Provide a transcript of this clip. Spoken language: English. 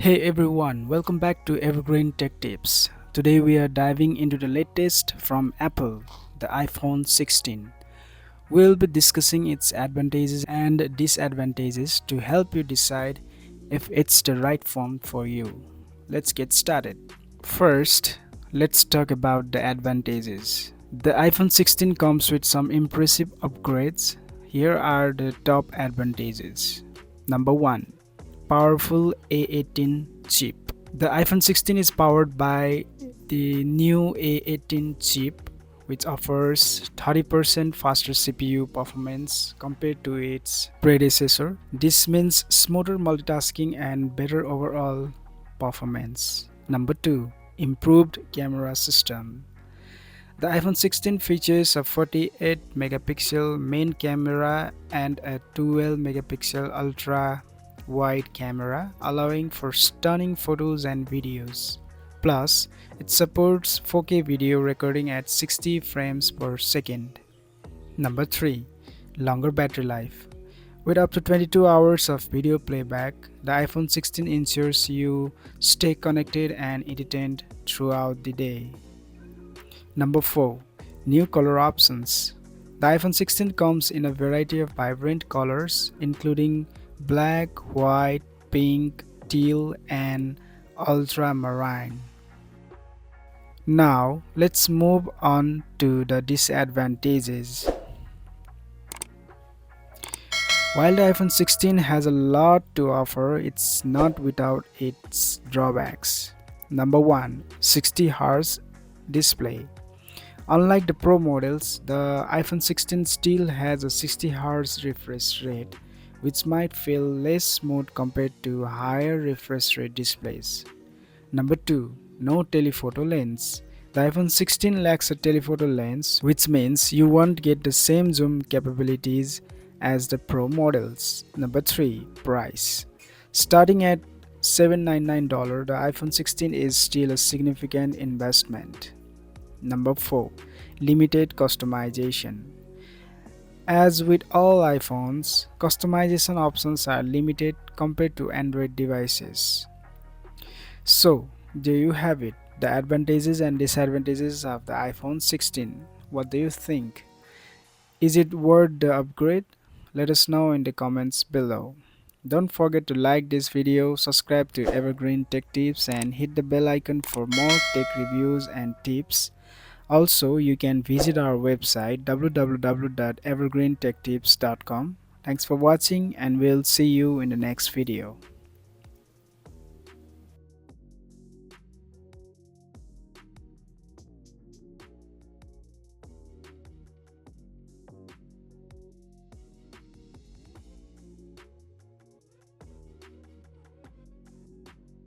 Hey everyone, welcome back to Evergreen Tech Tips. Today we are diving into the latest from Apple, the iPhone 16. We'll be discussing its advantages and disadvantages to help you decide if it's the right phone for you. Let's get started. First, let's talk about the advantages. The iPhone 16 comes with some impressive upgrades. Here are the top advantages. Number 1, powerful A18 chip. The iPhone 16 is powered by the new A18 chip, which offers 30% faster CPU performance compared to its predecessor. This means smoother multitasking and better overall performance. Number 2, improved camera system. The iPhone 16 features a 48 megapixel main camera and a 12 megapixel ultra wide camera, allowing for stunning photos and videos. Plus, it supports 4K video recording at 60 frames per second. Number 3, longer battery life. With up to 22 hours of video playback, the iPhone 16 ensures you stay connected and entertained throughout the day. Number 4, new color options. The iPhone 16 comes in a variety of vibrant colors, including black, white, pink, teal, and ultramarine. Now, let's move on to the disadvantages. While the iPhone 16 has a lot to offer, it's not without its drawbacks. Number 1, 60 Hz display. Unlike the Pro models, the iPhone 16 still has a 60 Hz refresh rate, which might feel less smooth compared to higher refresh rate displays. Number 2, no telephoto lens. The iPhone 16 lacks a telephoto lens, which means you won't get the same zoom capabilities as the Pro models. Number 3, price. Starting at $799, the iPhone 16 is still a significant investment. Number 4, limited customization. As with all iPhones, customization options are limited compared to Android devices. So, there you have it, the advantages and disadvantages of the iPhone 16. What do you think? Is it worth the upgrade? Let us know in the comments below. Don't forget to like this video, subscribe to Evergreen Tech Tips, and hit the bell icon for more tech reviews and tips. Also, you can visit our website www.evergreentechtips.com. Thanks for watching, and we'll see you in the next video.